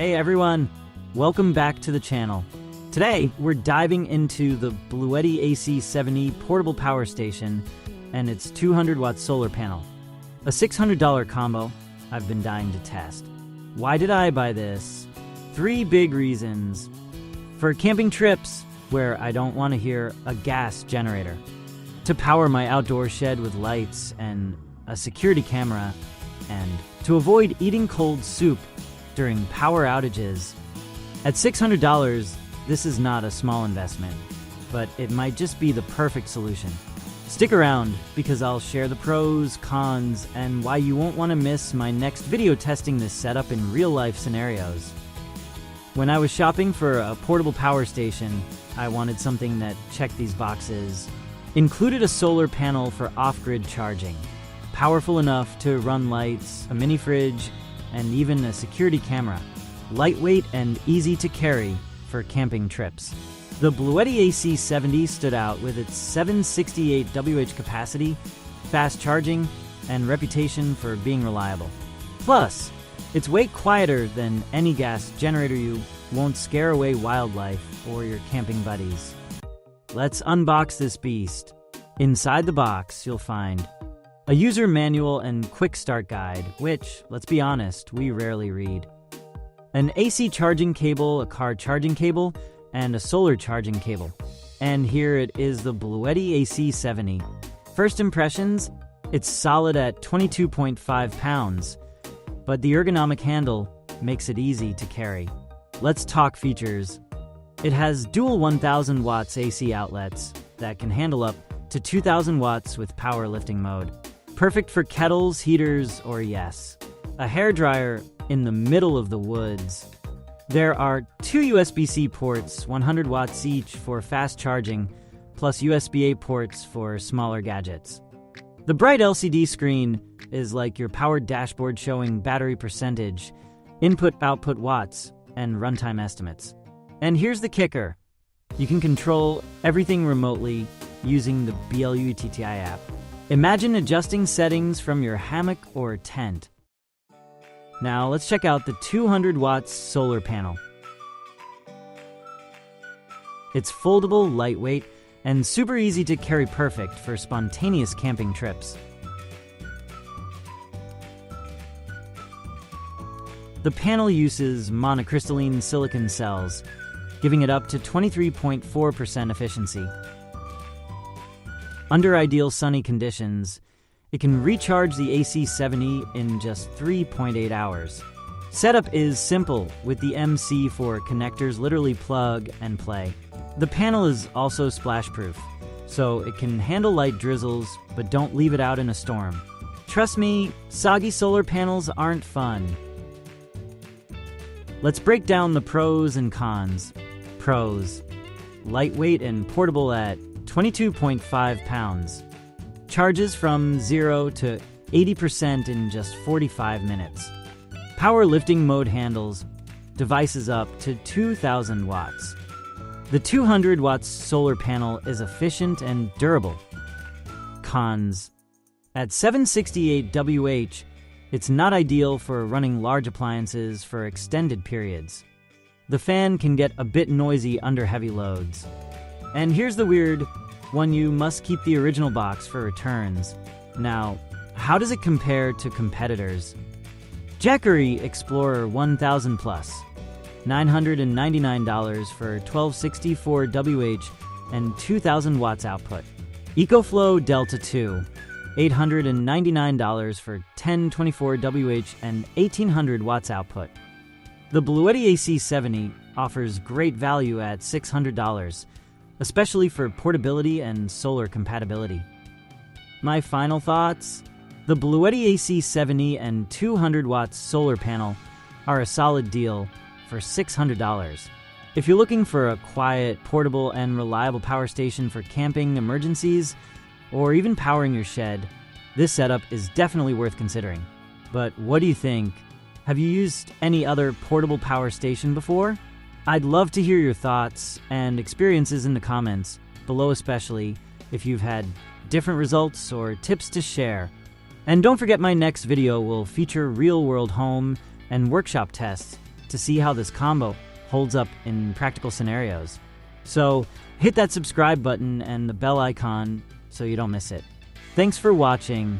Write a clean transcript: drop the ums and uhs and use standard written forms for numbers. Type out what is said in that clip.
Hey everyone, welcome back to the channel. Today, we're diving into the BLUETTI AC70 portable power station and its 200-watt solar panel. A $600 combo I've been dying to test. Why did I buy this? 3 big reasons. For camping trips, where I don't want to hear a gas generator. To power my outdoor shed with lights and a security camera. And to avoid eating cold soup during power outages. At $600, this is not a small investment, but it might just be the perfect solution. Stick around, because I'll share the pros, cons, and why you won't want to miss my next video testing this setup in real-life scenarios. When I was shopping for a portable power station, I wanted something that checked these boxes. Included a solar panel for off-grid charging, powerful enough to run lights, a mini fridge, and even a security camera. Lightweight and easy to carry for camping trips. The BLUETTI AC70 stood out with its 768 WH capacity, fast charging, and reputation for being reliable. Plus, it's way quieter than any gas generator. You won't scare away wildlife or your camping buddies. Let's unbox this beast. Inside the box, you'll find a user manual and quick start guide, which, let's be honest, we rarely read. An AC charging cable, a car charging cable, and a solar charging cable. And here it is, the BLUETTI AC70. First impressions, it's solid at 22.5 pounds, but the ergonomic handle makes it easy to carry. Let's talk features. It has dual 1000 watts AC outlets that can handle up to 2000 watts with power lifting mode. Perfect for kettles, heaters, or yes, a hairdryer in the middle of the woods. There are 2 USB-C ports, 100 watts each for fast charging, plus USB-A ports for smaller gadgets. The bright LCD screen is like your powered dashboard showing battery percentage, input-output watts, and runtime estimates. And here's the kicker. You can control everything remotely using the BLUETTI app. Imagine adjusting settings from your hammock or tent. Now let's check out the 200 watts solar panel. It's foldable, lightweight, and super easy to carry, perfect for spontaneous camping trips. The panel uses monocrystalline silicon cells, giving it up to 23.4% efficiency. Under ideal sunny conditions, it can recharge the AC70 in just 3.8 hours. Setup is simple, with the MC4 connectors literally plug and play. The panel is also splash-proof, so it can handle light drizzles, but don't leave it out in a storm. Trust me, soggy solar panels aren't fun. Let's break down the pros and cons. Pros: lightweight and portable at 22.5 pounds. Charges from 0 to 80% in just 45 minutes. Power lifting mode handles devices up to 2000 watts. The 200 watts solar panel is efficient and durable. Cons: at 768 WH, it's not ideal for running large appliances for extended periods. The fan can get a bit noisy under heavy loads. And here's the weird one: you must keep the original box for returns. Now, how does it compare to competitors? Jackery Explorer 1000 Plus, $999 for 1264 WH and 2000 watts output. EcoFlow Delta 2, $899 for 1024 WH and 1800 watts output. The BLUETTI AC70 offers great value at $600, especially for portability and solar compatibility. My final thoughts: the BLUETTI AC70 and 200 watts solar panel are a solid deal for $600. If you're looking for a quiet, portable, and reliable power station for camping emergencies, or even powering your shed, this setup is definitely worth considering. But what do you think? Have you used any other portable power station before? I'd love to hear your thoughts and experiences in the comments below, especially if you've had different results or tips to share. And don't forget, my next video will feature real-world home and workshop tests to see how this combo holds up in practical scenarios. So hit that subscribe button and the bell icon so you don't miss it. Thanks for watching.